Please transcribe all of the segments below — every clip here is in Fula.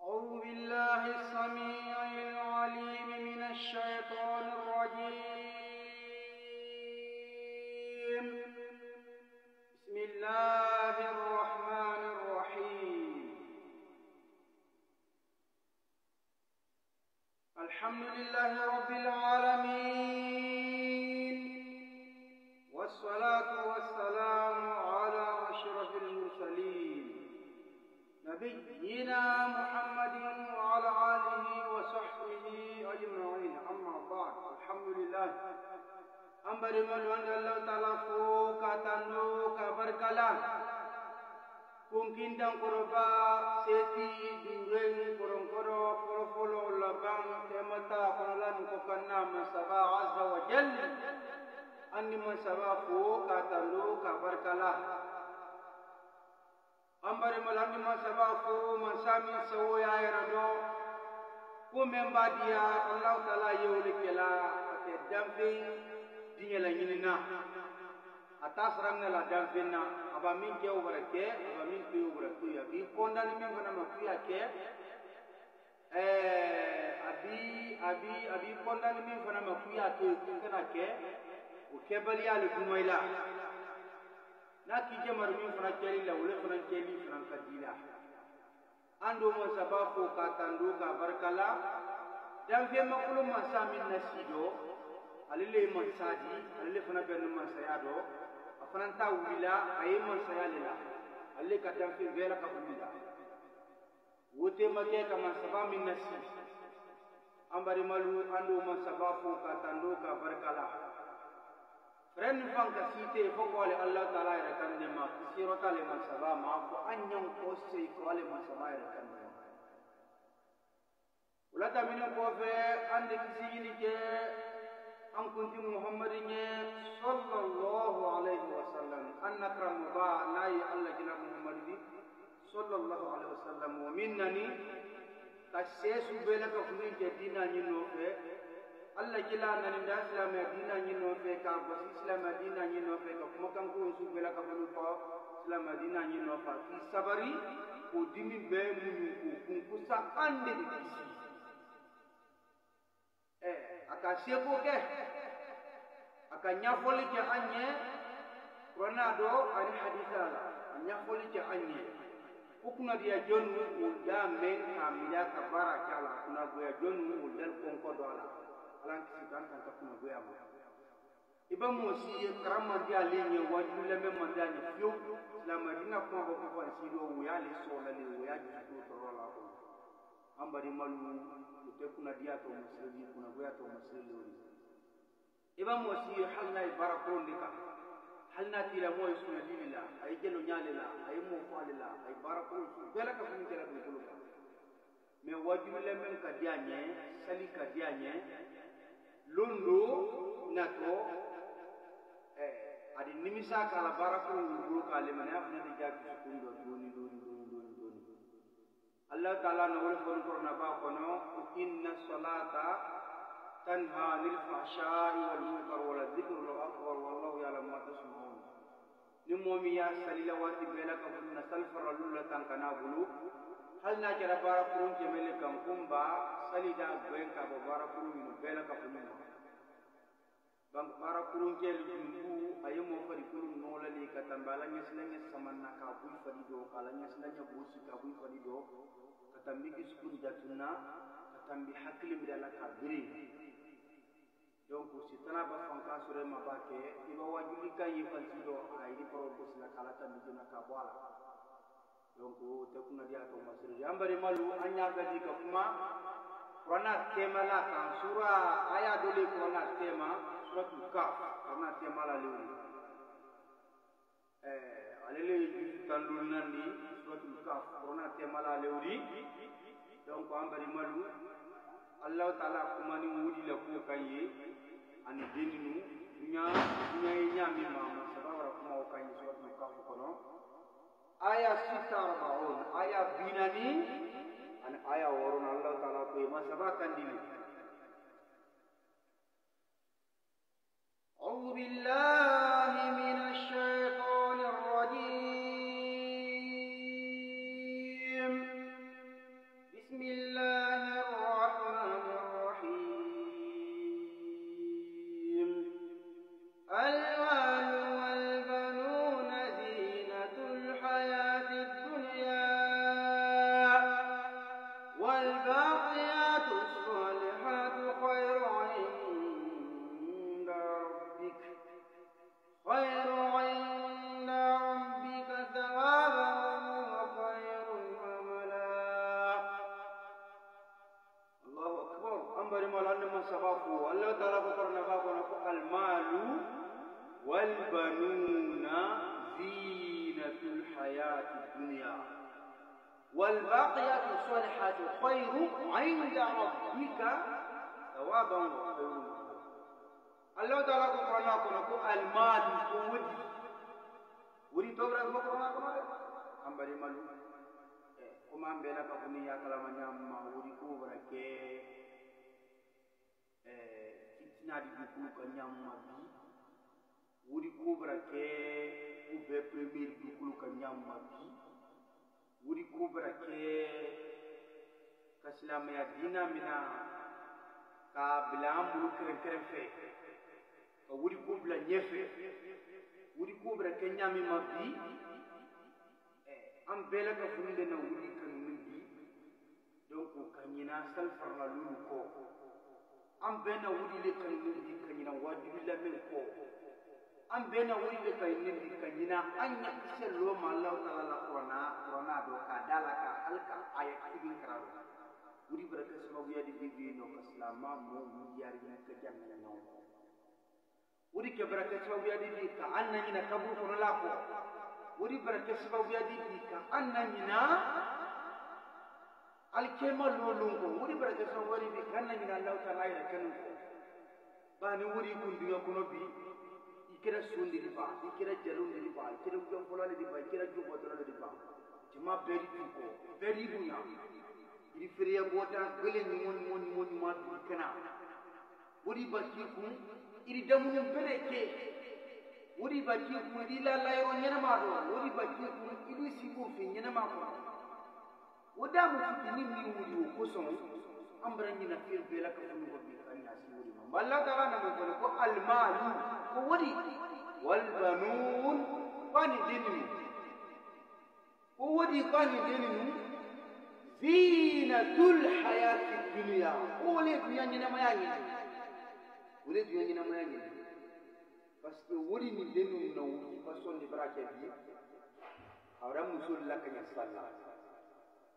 أعوذ بالله السميع العليم من الشيطان الرجيم. بسم الله الرحمن الرحيم. الحمد لله رب العالمين، والصلاة والسلام على أشرف المرسلين نبينا محمد وعلى آله وصحبه أجمعين. أما بعد، الحمد لله أمبر ملوان الله تعالى فوق كاتانو كبركلا ممكن دان كربا سيتي دورين كرنكرو فلفلو لبان تمتا كنلان كوكنا مسبا عز وجل أني مسبا فوق كاتانو كبركلا ambari malandi masabafu masami sawoya erado ko membadia Allah taala yewle kela ate dambe dinyela nyinina atasrang la dambenna aba min ke obarake aba min ke obarake ya bi kondal min bana makuya ke abi kondal min bana makuya ke kana ke o kebali al dumoila na ki jamar min fana keli la wala fana keli fana kadila ando mo sababu ka tandu ka barkala dan fe makulu masamin nasido alile mansadi alile fana ben mansayado afana ta wila ay mansayalila alile ka dan fe vela ka wila wote make ka masabamin nasi ambari malu ando mo sababu ka tandu ka barkala ren fanka site fokole Allah taala irakande ma sirota le masaba ma ko anyam ko sei ko le masaba irakande ulata minen ko fe ande kisini ke am kunti muhammadin sallallahu alaihi wasallam annakram ba nayi Allah jina muhammadi sallallahu alaihi wasallam wa minnani kasesu bela ka funi ke dina ni no fe Allah kila nani da islam dina nyino fe ka bas islam dina nyino fe ka kuma kan ko su bela ka bulu ko islam dina nyino fa ki sabari ko dimi be munyu ko kun ko sa ande di kisi aka seko ke aka nyafoli ke anye ronado ani hadithala nyafoli ke anye ukuna dia jonu ulda men kamila kabara kala kuna goya jonu uldal konko dola alan kisikan kan takuna goya ma iba mosi karama dia lenye wajule me mandani fio la madina ko ko ko sido wuya le sola le wuya ju to rola ko ambari malu te kuna dia to muslimi kuna goya to muslimi iba mosi halna barakon dika halna tira moy suna lilila ay jelo nyalila ay mo falila ay barakon bela ka fini jela be kuluka me wajule men ka dianye sali ka dianye londo nato adi nimisa kala barakul ngulu kale mane afna de jaggi sukundo doni Allah taala no wol fon korna ba kono inna salata tanha anil fahsha'i wal munkar wa la dhikru akbar wallahu ya'lamu ma tasma'un ni momi ya salila wati bela ka bunna salfara lulla tankana bulu hal na jara barakul jemele kam kumba salida benka bo barakul ni bela ka bunna bang para kurun jeli jumbu ayemo fari kurun nola li katambala nyeslanya samanna ka buy fadi do kala nyeslanya bosi ka buy fadi do katambi giskun jatuna katambi hakli midala ka biri donc si tana ba fanka sure mabake iba wajuli kan yefal sido ay di pro bosla kala tambi dina ka bwala donc te kuna dia to masri ambari malu anya gadi ka kuma rona tema la kan sura aya dole rona tema suratul kaf rona tema la lewi alele juju tandul nandi suratul kaf rona tema la lewi donc ambari malu Allah taala kuma ni wudi la ko kaye ani deninu nya mi mama sabara kuma o kaye suratul kaf kono aya 46 aya binani an aya warun Allah taala ko masabakan dini أعوذ بالله من الشيطان الرجيم بسم ambari malanne masabaku Allah taala ko korna ba ko almalu wal banuna zinatul hayati dunya wal baqiyatu salihatu khairu 'inda rabbika thawaban wa khairun. Allah taala ko korna ko almalu ko wuri togra ko korna ko ambari malu kuma ambena ka kuni ya kala manyama wuri ko barake fitna di dukulu ka nyamma bi wuri ko barake u be premier dukulu ka nyamma bi wuri ko barake ka silama ya dina mina ka bilambu keren keren fe ka wuri ko bla nyefe wuri ko barake nyami mabbi am bela ka funde na wuri kan nimbi donc kanyina sal farla lulu ko am bena wuri le kan nimbi kanyina wajibi la men ko am bena wuri le kan nimbi kanyina anya sello ma Allah taala la qur'ana do ka dalaka halka ayat ibn kararo wuri baraka sama wiya di bibi no islama mo yari na ka janna no wuri ke baraka sama wiya di ka anna ina kabul ko la ko wuri barake sababu ya didi ka annanyina alkema lolungo wuri barake sababu ya didi ka annanyina Allah taala ila kanunko bani wuri kundiga kuno bi ikira sundi di ba ikira jalundi di ba ikira jonfola di ba ikira jubotola di ba jama beri tuko beri dunya iri feriya bota gele ni mon ma bi kana wuri baki kun iri damun beleke wuri baki kun ila layro nyana ma do wuri baki kun ili sibu fi nyana ma ko wada mu fitini mi wuri ko son ambra nyina fil bela ka funu ko bi kan ya si wuri ma Allah taala na mo ko al malu ko wuri wal banun bani dinu ko wuri bani dinu zinatul hayati dunya ko le dunya nyana ma yangi wuri dunya nyana ma yangi parce que wuri ni denu na wuri façon de brake bi awra musul la kanya salla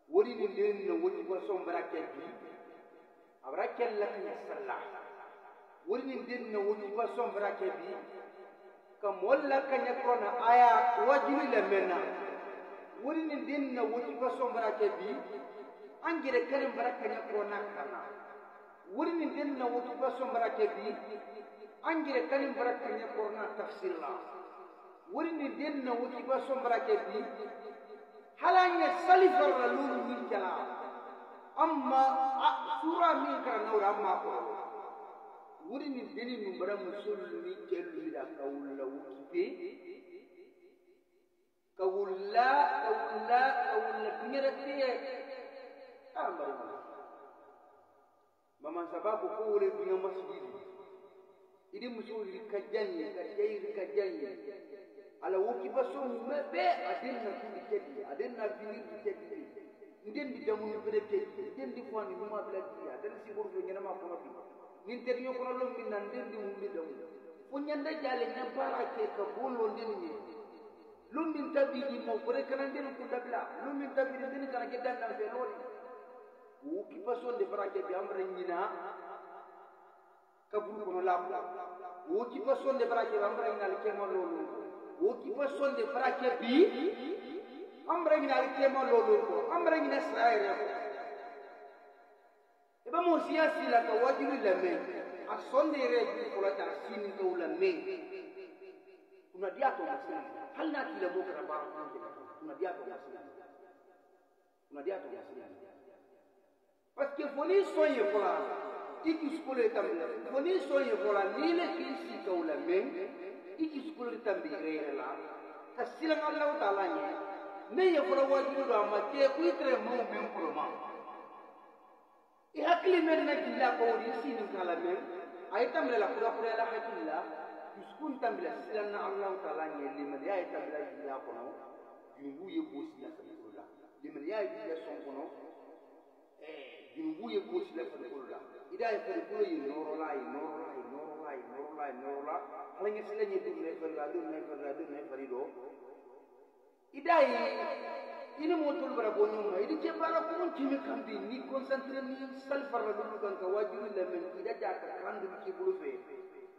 wuri ni denu na wuri façon brake bi awra kel la kanya salla wuri ni denu na wuri façon brake bi kam walla kanya kona aya wajibi la menna wuri ni denu na wuri façon brake bi angire kanem barakanya kona kana wuri ni denu na wuri façon brake bi angire kanin barakanya korna tafsir la wuri ni denna wuti ba son barake bi halanya salifar la lulu min kala amma sura min kara nawra amma ko wuri ni deni min bara musul ni kelu mi da kawulla wuti kawulla pinyerete amari mama sababu ko wuri biya masjidi idi musuli kajanye ala woki baso mebe adenna kuli kedi adenna vinir kedi ndendi damu bere kedi ndendi fani numa bla dia dan si burgo nyana ma kono bi nin ter yo kono lom min nan ndendi wumbi damu fu nyanda jale nyambara ke ka bolo ndenni lum min tabidi mo bere kana ndendi ku dabla lum min tabidi ndendi kana ke dan nan fe lodi woki baso de barake bi amre nyina kabul kono labla woki fa sonde barake ambra ina alkema lolu woki fa sonde barake bi ambra ina alkema lolu ko ambra ina saire ko e ba mo siyasi la ka wajibu la men a sonde reji ko la ta sin ko la men kuna dia to masina hal na kila mo kara ba kuna dia to masina parce que foni soye ko la iki skole tambila foni soye vola nile kisi kaula men iki skole tambire la kasila Allah taala ne ne ye vola wajibu do amate ku itre mo men kurma e hakli men na dilla ko ri sinu kala men ay tambila la kura kura la hakilla iskun tambila silana Allah taala ne liman ya tambila dilla ko no jungu ye bosi la kula liman ya dilla son ko no jungu ye bosi la kula ida e per ko yi norola hala ngi sila nyi dum ne fari do ida yi ini motul bara bonyo ma idi ke bara ko mun timi kambi ni concentré ni salfar la dum kan ka wajibi la men ida ja ka randu ki bulu fe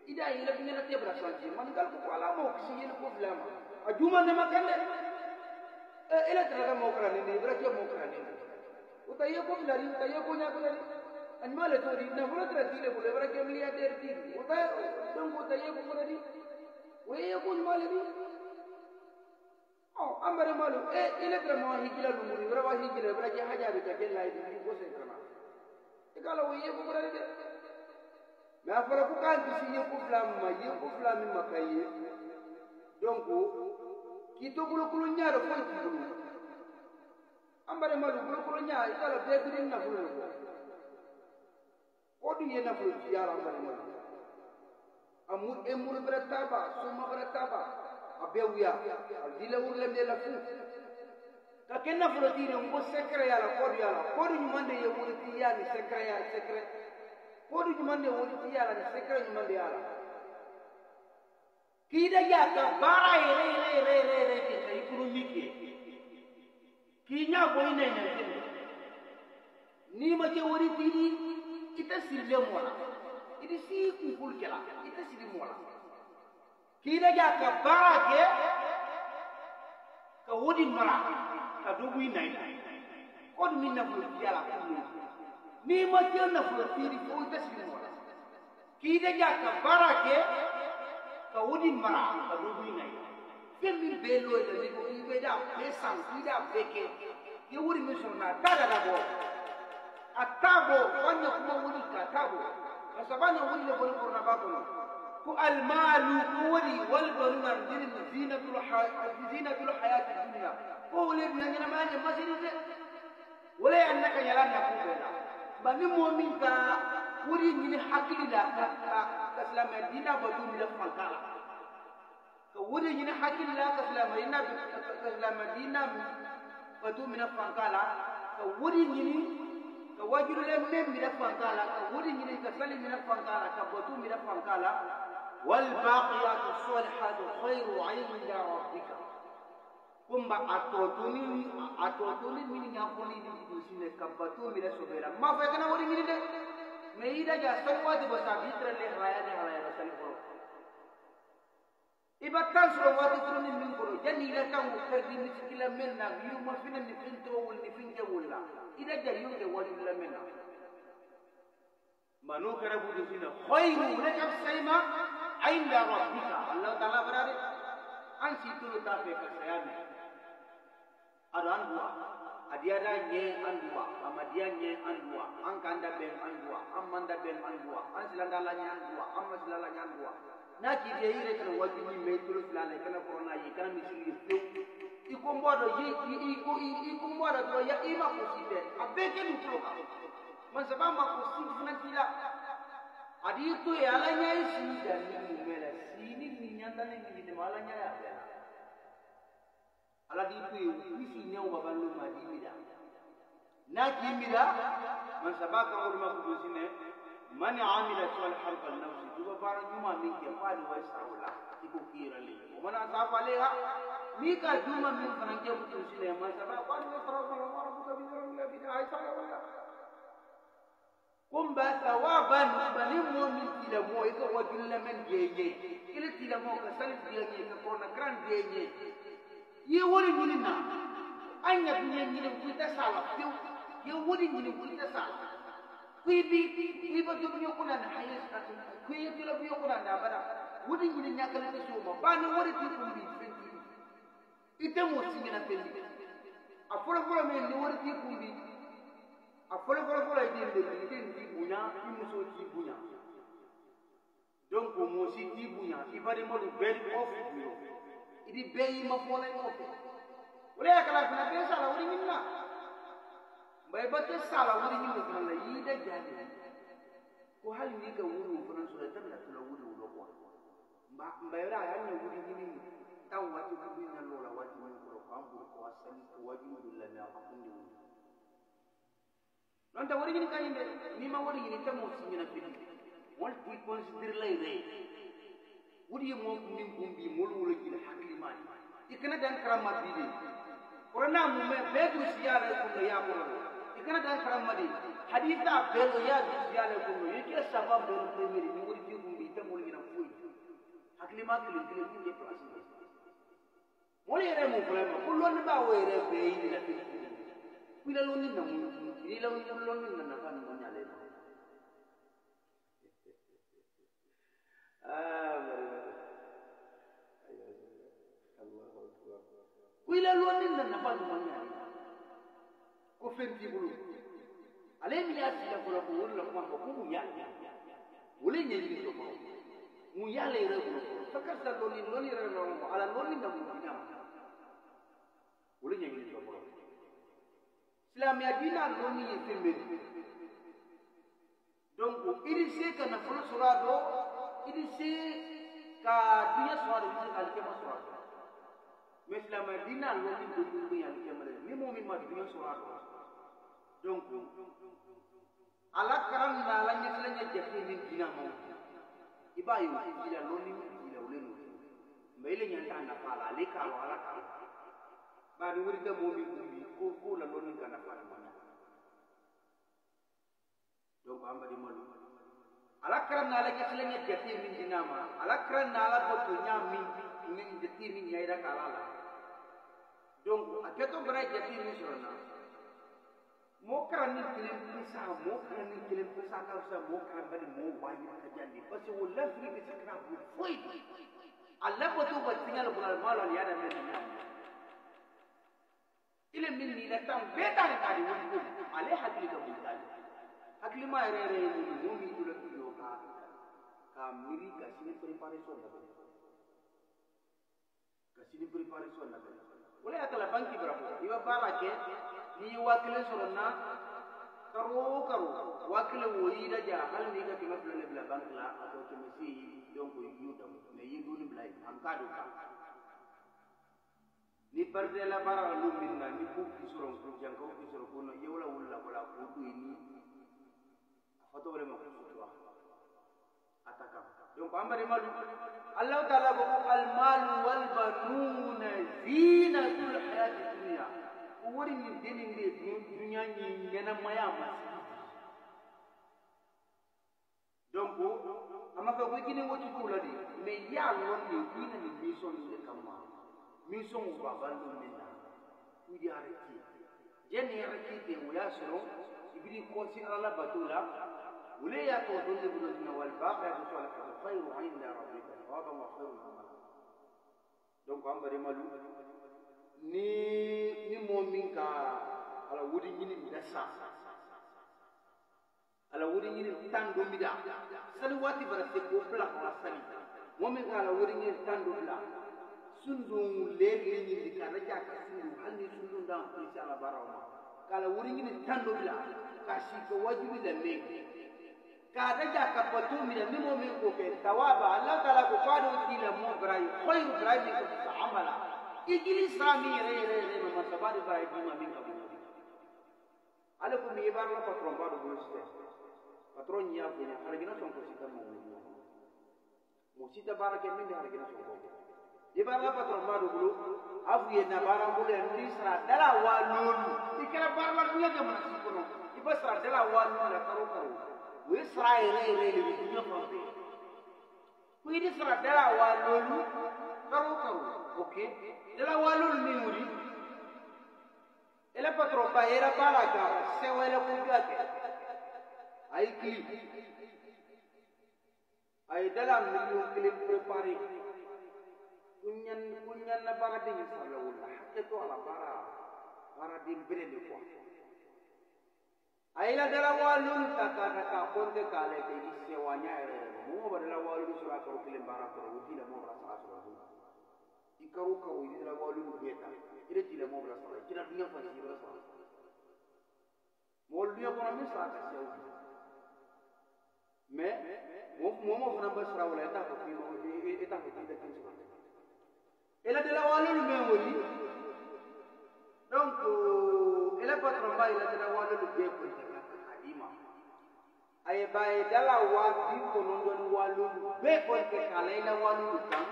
ida ila bi na tebra santi man gal ko ala mo ko yel ko blama ajuma ne makande ila tra mo kra ni ibra ke mo kra ni utaye ko blari utaye ko nya ko lari an mala to ri na bulu tra dile bulu ibra ke miliya der ti utaye don ko utaye ko lari we ko mala ri ambare malu ile tra mo hikila lumuri ibra wa hikila ibra ke haja bi ka kella idi ko se kana ikala we ko lari de ma fara ku kan ci ye ko flam makaye donc ki to bulu nyaaro fo ci bulu ambare malu bulu nyaa ikala be din na bulu ko du ye na bulu ci yara ambare malu amu emul berataba suma berataba abewya dile urle de la fu ka kenna bulu dire ngo secret yala ko du mande ye wuri ci yani secret ko du mande wuri ci yala ni secret ni mande yala kida ya ka bara re ke kai kurumike kinya boy ne ni ma ke wuri tidi ita sirle mola idi si ku kula ita sirle mola kida ya ka bara ke ka wudi mara ka dubu nai ko du minna fu yala ku ni ma ke na fu tidi ko ita sirle mola kida ya ka bara ke ka wudi mara ka dubu nai femi belo da ni ko ibe da pesan ida beke ye wuri mi sonna da bo atabo wanya kuma wuri ka tabo kasabanya wuri le bol korna ba ko al malu wuri wal banuna din zinatul hayat dunya ko le bi ngana manje masirite wala annaka yalanna ku bela bani mu'min ka wuri ni hakili da ka islam dina badu mi da fankala ko wuri ni hakili la ka islam dina badu mi da fankala ko wuri ni ka wajiru le mem mi da fankala ko wuri ni ka salim mi da fankala ka badu mi da fankala wal baqiyatu salihatu khairu 'inda rabbika kumba atotuni min nyafoni di dusine ka badu mi da sobera ma fa kana wuri ni de me ida ja salwati basa bitra le halaya basali ko ibatan suro wati kuruni min ko janni ila tawu ferdi miskila menna yu ma fina ni finto wol ni finje wolla ida ja yunde wali la menna manu karabu dusina khayru laka sayma inda rabbika allah taala barade an situ ta fe ka sayami adan dua adiada nye andua amadia nye andua ankanda ben andua amanda ben andua ansilanda la nya andua amasila la nya andua na ki de ire kana wajini me tulu filana kana corona yi kana misiri few ikombodo ikombodo do ya ima posite abeke ni tuloka man sabama posite finantila adi to ya la nya isi dan ni mumela sini ni nyanda ni de mala nya ya ala di tu isi nyaw baballo ma di mida na kimida man sabaka ulama kudusine man amila salihan fal nafsi duba bara juma min ke fadi wa saula iko kirale o man asafa leha mi ka juma min fanan ke kudusine man sabaka wa farafa wa rabbuka bi rabbil bidai sala kumba thawaban bani mu'min ila mo iko wajilla men jeje ila tila mo ka sal jeje ka kona gran jeje ye wori nyina anya dunya nyina ku ta sala fiu ye wori nyina ku ta sala kuibi ba dunya kuna na hayes atu kuibi tilo biyo kuna na bara wori nyina nyakala ta suma bani wori ti ku bi fendi ite mo singina fendi afolo men ni wori ti ku bi afolo ide de ti bunya imuso ti bunya donc mo si ti bunya ibade mo do bed off buyo idi beyi ma fola ngofe wala kala fina be sala wuri minna bay batte sala wuri minna kana la yida jani ko hal ni ga wuri fana so tan la tula wuri wo ko mbay ra ya ni wuri ni tan wati ko bi na lola wati ni ko am ko asali ko wajibu la na akundi wuri non ta wuri ni kayinde ni ma wuri ni tamo sinyina fidi wal ti consider lay re wudi mo kundi kumbi mol wala jil hakli mani ikana dan karama bide corona mu me bedu siya ko ikana dan karam madi haditha belo ya bisiyale ko yake sabab belo premier ni wuri ki gumbi ta mo ngina fuyi hakli ma kili kili ni place mo yere mo problème ko lon ba were be yi la fi ku la lon ni na mo ni la lon ni na fa mo nyale kuila luanin na nafal dunia ko fenti bulu ale mi yasi la ko ko wala ko ko mu yalla wala nyi to ko mu yalla re ko fakar sa loni re no ala loni na mu dina wala nyi to ko islam ya dina loni yembe donc il sait que na fulu surado il sait ka dia surado il sait ka ma surado mais la Madina loni ko dum ya kemare ni mo mi ma dunya surado donc ala karam na la nyekle jekki min dina mo ibayu ila loni ila ulenu mbele nyanta na pala le ka wala ka ba ni wuri da mo mi gumbi ko la loni kana pala mo donc ambadi malu ala karam na la nyekle jekki min dina ma ala karam na la ko to nya min jekki min yaira kala la donc aketo bara jati ni sorona mo kan ni kilim pisa mo kan ni kilim pisa ka sa mo kan bali mo wani ka jandi parce que wala fri bi sakna bu foi alla ko to ba tingal bulal mala ya da men ile min ni la tam be tare tare woni ko ale hakli ka bu dal hakli ma re ni mo mi dula yo ka miri ka sini préparation la ka sini préparation la wala atala banki bravo iba barake ni wakile sorona karo wakile woyi da ja hal ni ka kima fulale bla bankla ato kemesi donc yuda me yiduni blay am kadu ka ni perde la bara lu minna ni bu ki soron ko janko ki soron ko no yewla wulla wala ko du ni afato wala ma ko tutwa ataka donc ambari malu Allah Ta'ala ko al mal wal banun zinatul hayati dunya wori ni deni nde dunya ni ngena maya ma donc ama ko gini woti tuladi me ya lon ni dina ni mission ni kamma mission ko babandu minna ku di arati jeni arati de wayasro ibri ko si ala batula وليه تظن بلدن والباقيات الصالحات خير عند ربك ثوابا وخير عملا donc ambari malu ni momin ka ala wudi nyini ndasa ala wudi nyini tando mida sali wati bara se ko bla wala sali momin ka ala wudi nyini tando bla sundu lele nyini ka raja ka sundu halni sundu ndam insha Allah barawa kala wudi nyini tando bla kashi ko wajibi la meke kada jaka patu mina mimo miko ke tawaba Allah Ta'ala ko kwado tila mo brai khairu brai ko amala igili sami re ma sabari brai dima min ka buno ala ko mi bar la patron bado buno ste patron ya ko ya harigina son ko sita mo sita barake min harigina son ko ibar la patron bado buno afu ye na bara bulo ndi sra dala walul ikara bar la nya de mana sikono ibasra dala walul la karo Israel re dunia fambe ku idi sara dala walolu karo okay dala walolu ni muri ela patron ba era bala ka se wala ku gate ay clip ay dala million clip préparé kunyan na bara de sala wala hatta to ala bara de brede quoi ayla dala walul taka konde kale ke isse wanya ere mo badala walul sura ko kilim bara ko wudila mo bara sa ikaru ko dala walul beta ire tile mo bara sa kina dunya fa ni bara sa mo dunya ko na sa ka sew mais mo fana basra wala ta ko fi eta ko ti da kin sa ela dala walul me woli donc ela patron ba ela dala walul be ko ay bay dala wa bi ko non don walu be ko ke kala ila walu tan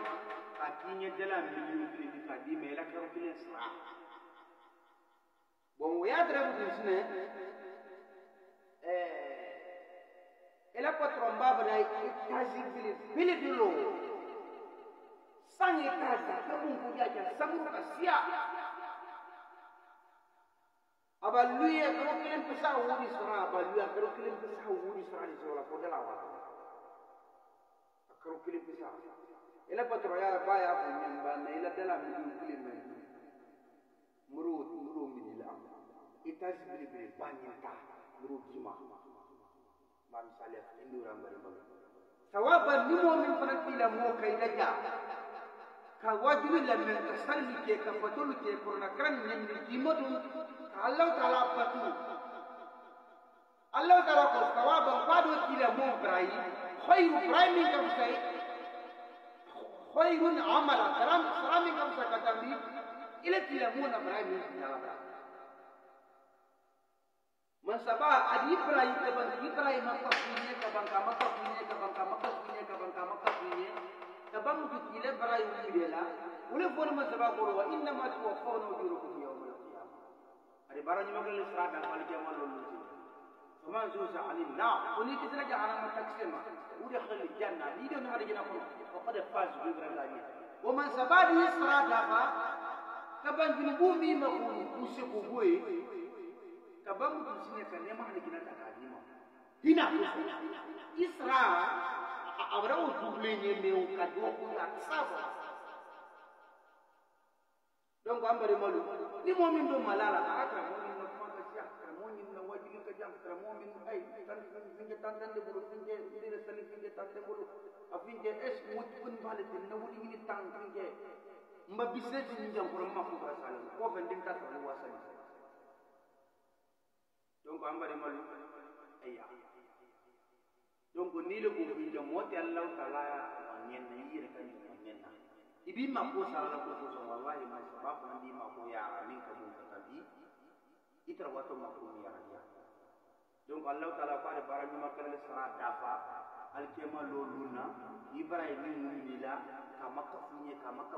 akinya dala million kili ka di me la ka kili sra bon donc ya dara bu sine ela patron baba dai itaji bili dilo sangi kaza kabun ko ya samu kasia abaluye ko kilim pesa wuri sura abaluye ko kilim pesa wuri sura ni sola ko dala wa ko kilim pesa ela patron ya ba ya bu nyamba na ela dala mi kilim muru minila itaji bili banyata muru kima ma misali indura mbari mbari sawaban nimo min fanatila mo kay daja ka wajulu la men ka salli ke ka fatulu ke korna kran nyandi kimodum ka Allah taala fatu Allah taala ko sawaban kwado kila mo brai khairu brai min kam sai khairun amala karam min kam sa katambi ila kila mo na brai min taala man sabah adi brai ke ban brai makafinya ka bangka makafinya ka bangka makafinya ka bangka makafinya ka bang ku kile brai umidela ule fona man sabah ko wa inna ma tuwaffawna ujurakum yawm al-qiyamah ari barani magal srada wal jamal lulu faman zuza anil na uni kisra jahana mataksema udi khal janna li do na hadi na ko faqad faz bi ibrahim wa man sabah di srada fa ka ban bumi ma ko usiku boy kabangu tusine kane mahali kinata kadima hina isra abra o double nyeme o kado ko ya sabo donc ambare malu ni momin do malala aka momin no kuma ka sia momin no wajili ka jam tra momin ay tan finge tan de bulu finge dire sali finge tan de bulu afinge es mut kun balete na wudi ni tan finge mbabise ni jam ko ma ko sala ko vendin ta to wasali donc ambare malu ayya donc ni le ko bi de moti Allah taala nyen na yire kan nyen na ibi ma ko sala ko so wallahi ma sabab na di ma ko ya min ka mun ka bi itra wato ma ko ya ya donc Allah taala fa de barani ma kala sara dafa al kema lo luna ibrahim ni mila kama kafunye ka ban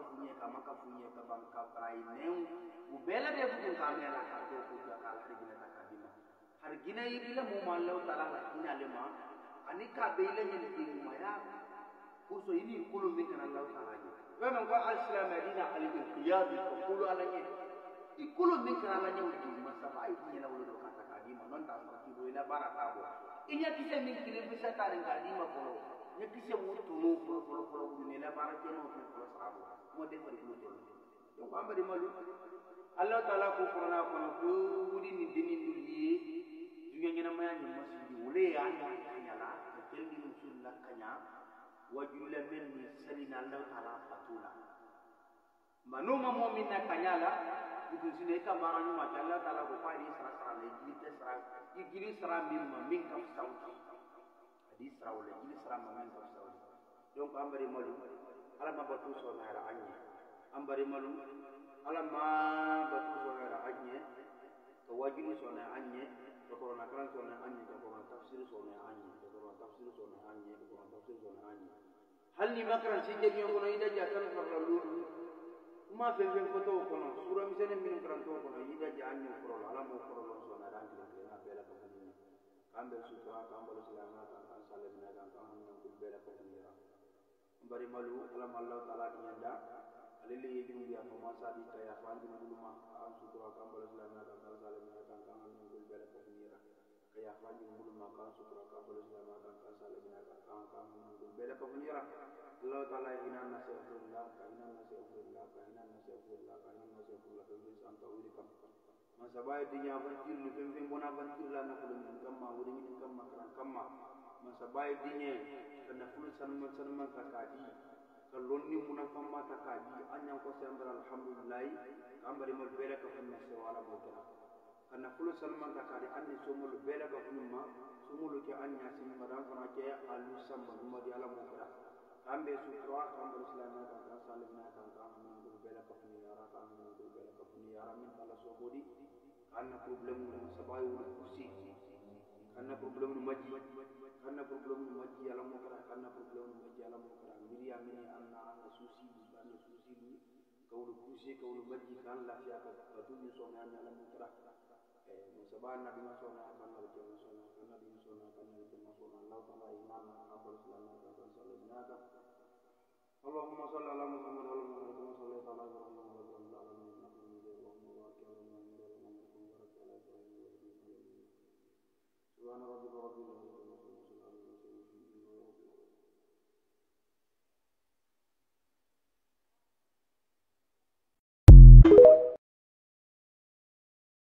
ka ibrahim u bela de bu ka mela ka to ko ka al hijna ka dina har gina yibila mu mallahu taala la gina lema anika beile hen di maya kurso ini kulu min kana allah taala ni wema ko al-islam dina al-inqiyad ko kulu ala ni ikulu min kana ala ni di masabai ni la wulu ka ta kadima non ta ko ki boila baraka bo inya kise min kile bisa ta ren kadima ko nya kise mu tunu ko ni la baraka no ko sabo mo de fari ko donc ambari malu allah taala ko qur'ana ko ko wudi ni dinin dul yi ngena maya ni masjid wole ya nyala kelli musul la kanya wajula men ni salina allah taala fatula manuma mu'minna kanyala itu sine ka marani ma allah taala ko fari sara sara le ji te sara igiri sara min kam sawti hadis sara wala ji sara min kam sawti donc ambari malu ala ma batu so na ra anye ambari malu ala ma batu so na ra anye to wajini so na anye ko na kan so na anye ko na tafsir so na anye ko na tafsir so na anye ko na tafsir so na anye hal ni makran si je ko no ida jatan fa la lulu ma fe fe ko to ko no sura mi sene min kan to ko no ida janni ko ala mo ko no so na ran ki na bela ko ni kambe sutra kambe salama kan salama kan kan ko bela ko ni ra bari malu alam allah taala ni anda alele yidin biya ko ma sa di kaya fandi buluma an sutra kambe salama kan salama kan kan ko bela ko ni ra kaya fandi buluma kan sutra kambe salama kan salama kan kan ko bela ko ni ra allah taala inna nasallallahu bi santa wuri kam ma sabay di nya bantir lu fem bona bantir la na ko min kamma wuri min kamma kan kamma ma sabay di nye kana fulu sanman takadi kalonni muna kamma takadi anya ko sembra alhamdulillah kambari mo bela ka funna se wala mo kana kana fulu sanman takadi anni somul bela ka funma somul ke anya sin madan kana ke alu samba mo di ala mo kana kambe sutra kambe islama ka salimna kan kan mo bela ka funni yara kan mo bela ka funni yara min ala so bodi anna problem mo sabay wala kursi anna problem mo majji anna problem mo majji ala mo kana anna problem mo majji ala mo kana miriya mini anna susi kawlu kursi kawlu majji kan la fiya ka duni so na ala mo kana سبحان النبي مسونا كان نبي مسونا كان نبي مسونا كان نبي مسونا الله تعالى إيماننا أفضل سلامنا كان سلامنا اللهم صل على محمد وعلى محمد كما صليت على إبراهيم